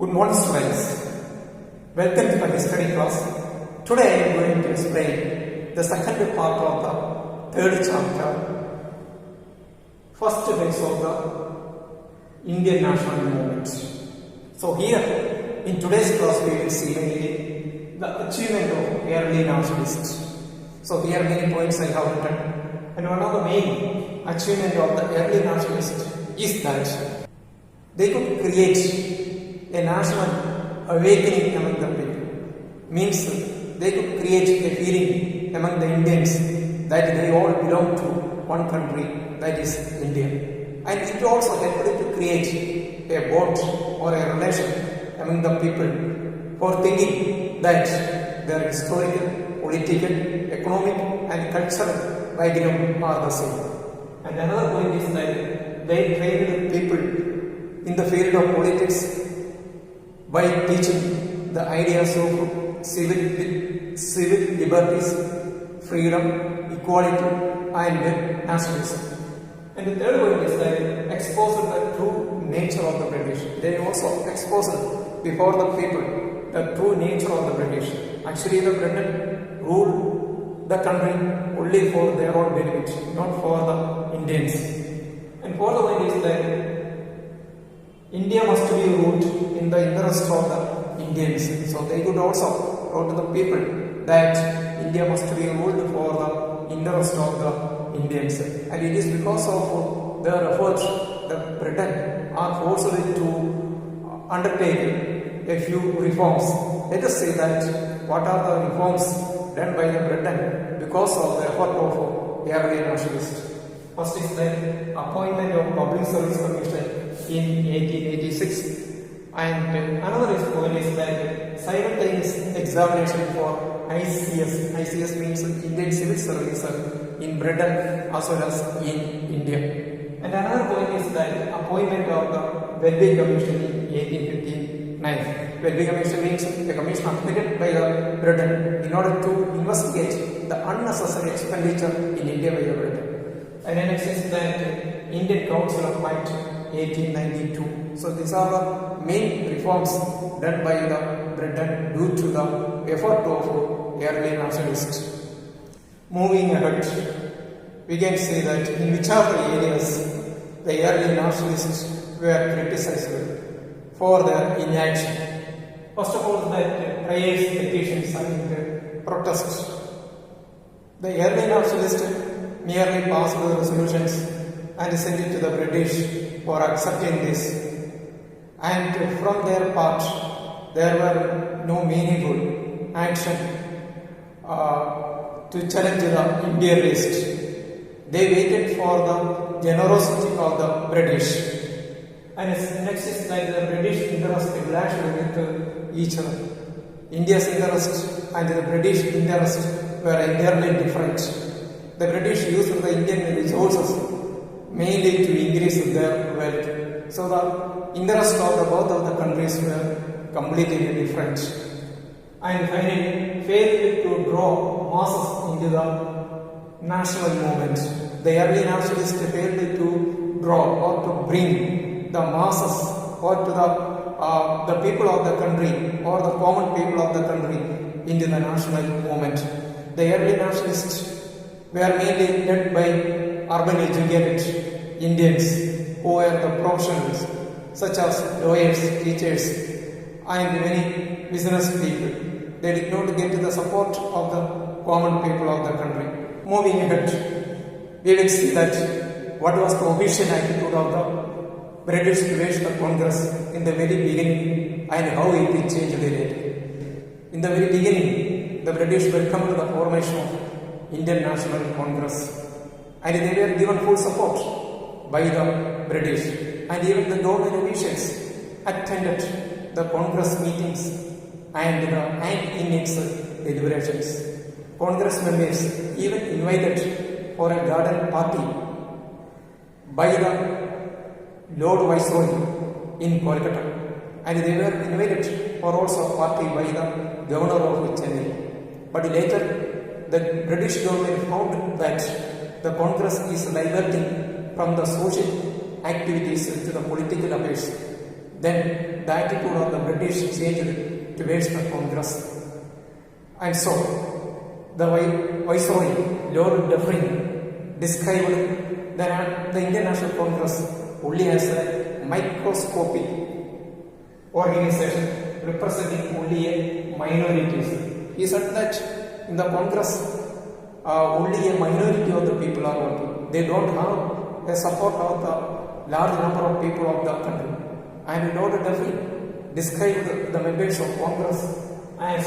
Good morning, students. Welcome to the history class. Today I am going to explain the second part of the third chapter, first phase of the Indian national movement. So here in today's class we will see mainly the achievement of early nationalists. So here many points I have written, and one of the main achievement of the early nationalists is that they could create a national awakening among the people. Means they could create a feeling among the Indians that they all belong to one country, that is India. And it also helped to create a bond or a relation among the people for thinking that their historical, political, economic and cultural background are the same. And another point is that they trained people in the field of politics by teaching the ideas of civil liberties, freedom, equality and nationalism. And the third point is that exposed the true nature of the British. They also exposed before the people the true nature of the British. Actually the Britain ruled the country only for their own benefit, not for the Indians. And fourth point is that India must be ruled in the interest of the Indians. So they could also tell to the people that India must be ruled for the interest of the Indians. And it is because of their efforts that Britain are forced to undertake a few reforms. Let us say that what are the reforms done by the Britain because of the effort of early nationalists. First is the appointment of Public Service Commission in 1886, and another point is that simultaneous examination for ICSE. ICSE means Indian Civil Service in Britain as well as in India. And another point is that appointment of the Welby Commission in 1859. Welby Commission means a commission appointed by the Britain in order to investigate the unnecessary expenditure in India by the Britain. And then next is that Indian Council of Might 1892. So these are the main reforms done by the Britain due to the effort of early nationalists. Moving ahead, we can say that in which are the areas the early nationalists were criticized for their inaction. First of all, that prayers, petitions and protests. The early nationalists merely passed the resolutions and sent it to the British for accepting this. And from their part, there were no meaningful action to challenge the imperialists. They waited for the generosity of the British. And next is that the British interest clashed with each other. India's interest and the British interest were entirely different. The British used the Indian resources mainly to increase their wealth. So the interest of the both of the countries were completely different. And finally, failed to draw masses into the national movement. The early nationalists failed to draw or to bring the masses or to the people of the country or the common people of the country into the national movement. The early nationalists were mainly led by urban educated Indians who were the professionals such as lawyers, teachers and many business people. They did not get the support of the common people of the country. Moving ahead, we will see that what was the official attitude of the British towards the Congress in the very beginning and how it changed later. In the very beginning, the British welcomed the formation of Indian National Congress, and they were given full support by the British, and even the government officials attended the Congress meetings and in its deliberations. Congress members even invited for a garden party by the Lord Viceroy in Kolkata, and they were invited for also a party by the Governor of Chennai. But later, the British government found that the Congress is diverting from the social activities to the political affairs. then the attitude of the British changed towards the Congress. And so, the Viceroy, Lord Dufferin, described the Indian National Congress only as a microscopic organization representing only minorities. He said that in the Congress, only a minority of the people are working. They don't have the support of the large number of people of the country. And Lord Dufferin described the members of Congress as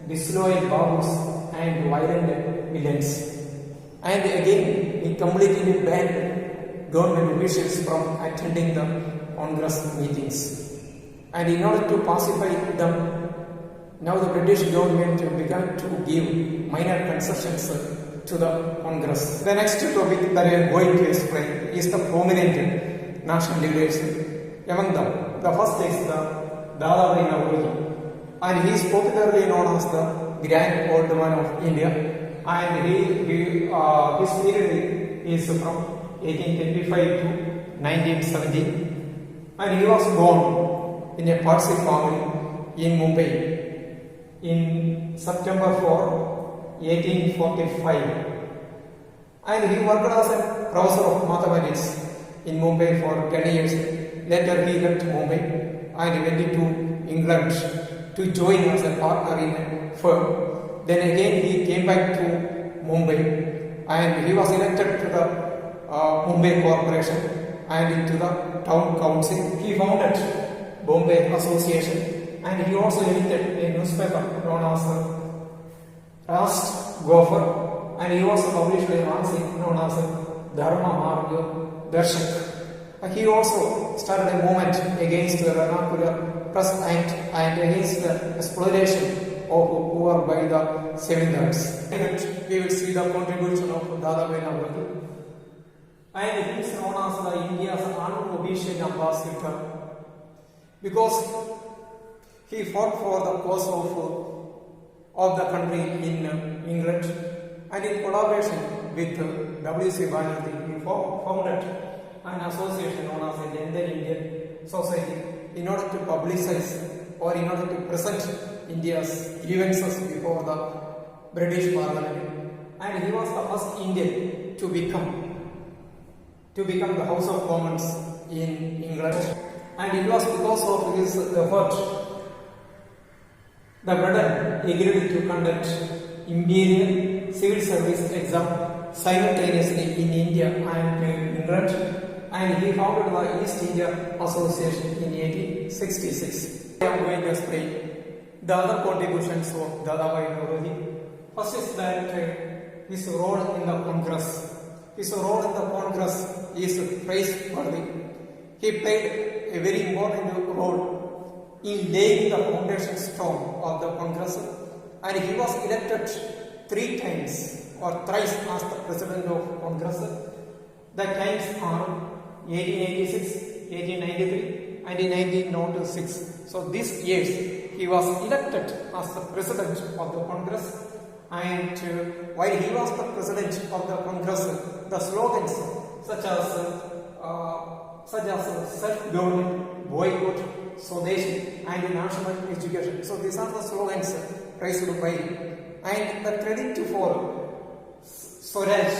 disloyal babus and violent villains. And again, he completely banned government officials from attending the Congress meetings. And in order to pacify them, now the British government began to give minor concessions to the Congress. The next topic that I am going to explain is the prominent national leaders. Among them, the first is the Dadabhai Naoroji, and he is popularly known as the Grand Old Man of India. And his period is from 1825 to 1917, and he was born in a Parsi family in Mumbai in September 4, 1845, and he worked as a professor of mathematics in Mumbai for 10 years. Later he left Mumbai and went into England to join as a partner in a firm. Then again he came back to Mumbai and he was elected to the Mumbai Corporation and into the Town Council. He founded Bombay Association, and he also edited a newspaper known as Rast Gopher, and he also published a magazine known as Dharma Marga Darshak. He also started a movement against the Vernacular Press Act and against the exploitation of poor by the Sevindars. We will see the contribution of Dadabhai Naoroji, and he is known as the India's unofficial ambassador because he fought for the cause of the country in England, and in collaboration with W.C. Banerjee, he founded an association known as the London Indian Society in order to publicize or in order to present India's grievances before the British Parliament. And he was the first Indian to become the House of Commons in England. And it was because of his effort the Britain agreed to conduct Imperial Civil Service exam simultaneously in India and England, and he founded the East India Association in 1866. I am going to explain the other contributions of Dadabhai Naoroji. First is that his role in the Congress. His role in the Congress is praiseworthy. He played a very important role in laying the foundation stone of the Congress, and he was elected 3 times or thrice as the president of Congress. The times are 1886, 1893 and 1906. So these years he was elected as the president of the Congress, and while he was the president of the Congress, the slogans such as self-government, boycott, Swadeshi and national education. So these are the slogans raised by him. And the credit for Swaraj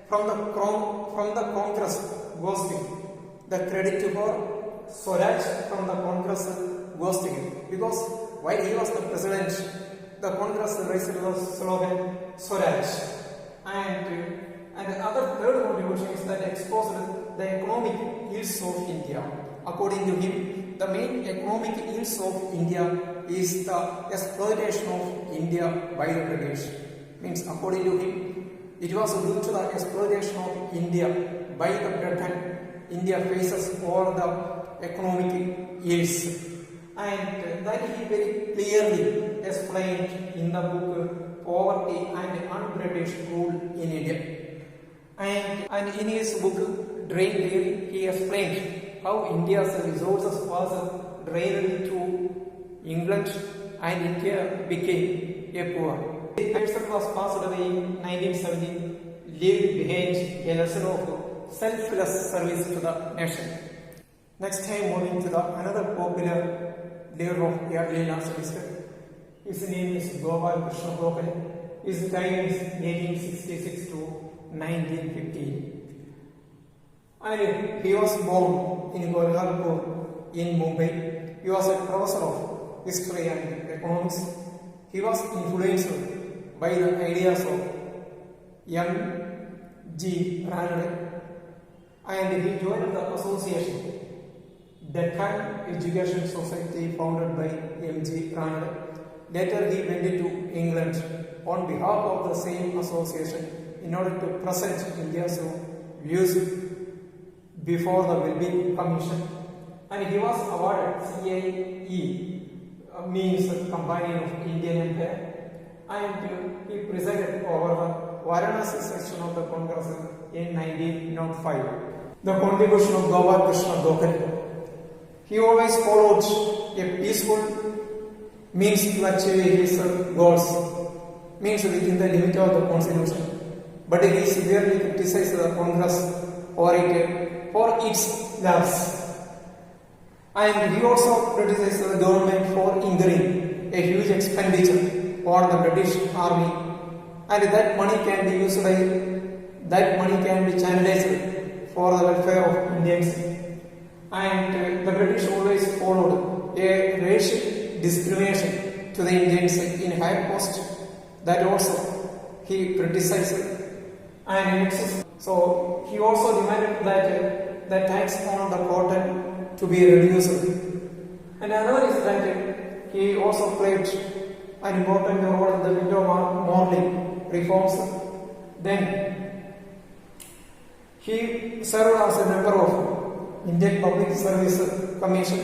from the Congress goes to him. The credit for Swaraj from the Congress goes to him, because while he was the president, the Congress raised the slogan Swaraj. And the other third contribution is that exposed the economic ills of India. According to him, the main economic ills of India is the exploitation of India by the British. Means, according to him, it was due to the exploitation of India by the Britain. India faces all the economic ills, and that he very clearly explained in the book Poverty and Un-British Rule in India. And in his book Drain Theory, he explained how India's resources was drained to England and India became a poor. The person was passed away in 1970, leaving behind a lesson of selfless service to the nation. Next time moving to the another popular leader of early nationalist. His name is Gopal Krishna Gokhale. His time is 1866 to 1915. And he was born in Golgapur in Mumbai. He was a professor of history and economics. He was influenced by the ideas of M.G. Ranade, and he joined the association Deccan Education Society founded by M.G. Ranade. Later he went to England on behalf of the same association in order to present India's views before the Wilby Commission, and he was awarded CIE, means Companion of Indian Empire, and he presided over the Varanasi section of the Congress in 1905. The contribution of Gopal Krishna Gokhale. He always followed a peaceful means to achieve his goals, means within the limit of the constitution. But he severely criticized the Congress for its lapse. And he also criticized the government for incurring a huge expenditure on the British army, and that money can be used channelized for the welfare of Indians. And the British always followed a racial discrimination to the Indians in higher post. That also he criticized. And so he also demanded that the tax on the cotton to be reduced. And another is that he also played an important role in the window mourning reforms. Then he served as a member of Indian Public Service Commission,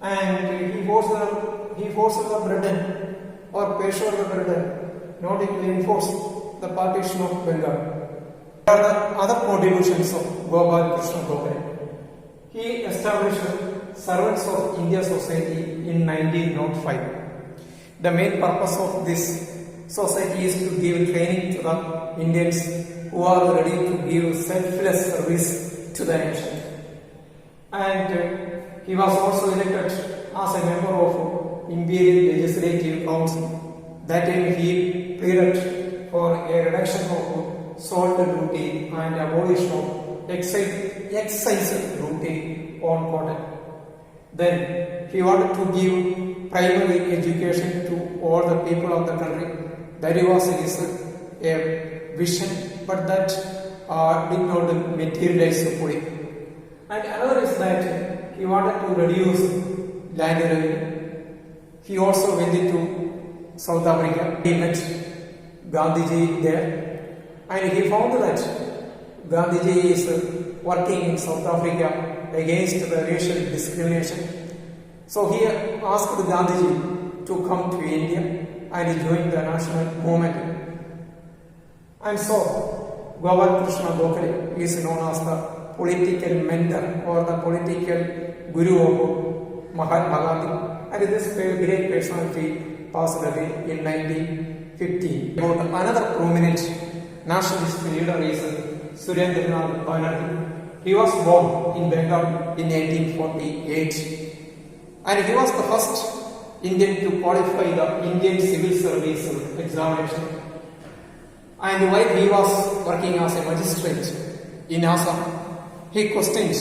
and he forced the Britain or Peshawar the Britain not to enforce the partition of Bengal. What are the other contributions of Gopal Krishna Gokhale? He established Servants of India Society in 1905. The main purpose of this society is to give training to the Indians who are ready to give selfless service to the nation. And he was also elected as a member of Imperial Legislative Council. That time he pleaded for a reduction of salt duty and abolition of excise duty on cotton. Then he wanted to give primary education to all the people of the country. That was his vision, but that did not materialize fully. And another is that he wanted to reduce land revenue. He also went into South Africa. He met Gandhiji there, and he found that Gandhiji is working in South Africa against the racial discrimination. So he asked Gandhiji to come to India and join the national movement. And so Gopal Krishna Gokhale is known as the political mentor or the political guru of Mahatma Gandhi, and this great personality passed away in 1915. About another prominent nationalist leader is Surendranath Banerjee. He was born in Bengal in 1848, and he was the first Indian to qualify the Indian Civil Service examination. And while he was working as a magistrate in Assam, he questioned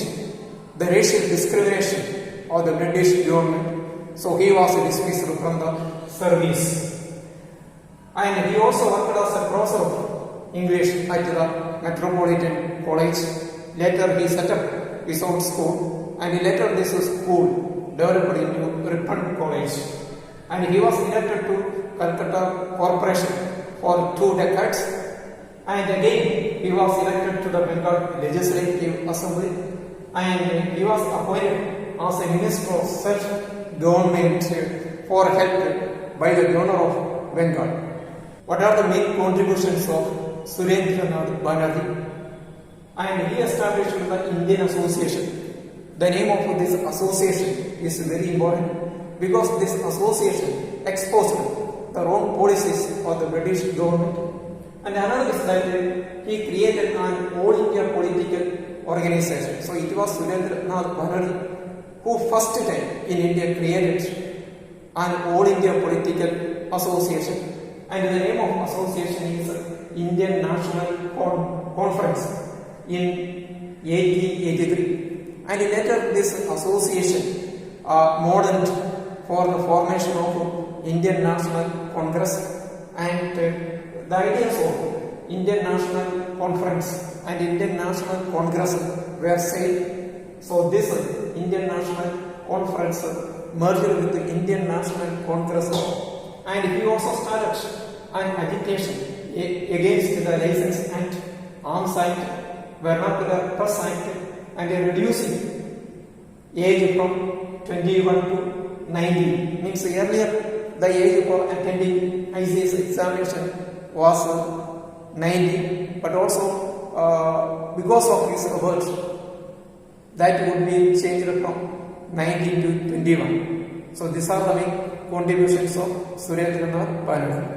the racial discrimination of the British government, so he was dismissed from the service. And he also worked as a professor of English at the Metropolitan College. Later he set up his own school, and later this school developed into Ripon College. And he was elected to Calcutta Corporation for 2 decades. And again, he was elected to the Bengal Legislative Assembly, and he was appointed as a Minister of Self-Government for help by the Governor of Bengal. What are the main contributions of Surendranath Banerjee? And he established the Indian Association. The name of this association is very important because this association exposed the wrong policies of the British government. And another is that he created an all India political organization. So it was Surendranath Banerjee who first time in India created an All India Political Association, and the name of association is Indian National Conference in 1883. And later this association modeled for the formation of Indian National Congress, and the ideas of Indian National Conference and Indian National Congress were same. So this Indian National Conference merged with the Indian National Congress, and he also started an agitation against the License Act, Arms Act, Vernacular Press Act, and reducing age from 21 to 19. Means earlier the age for attending ICSE examination was 19, but also because of his efforts, that would be changed from 19 to 21. So these are the main contributions of Surendranath Banerjee.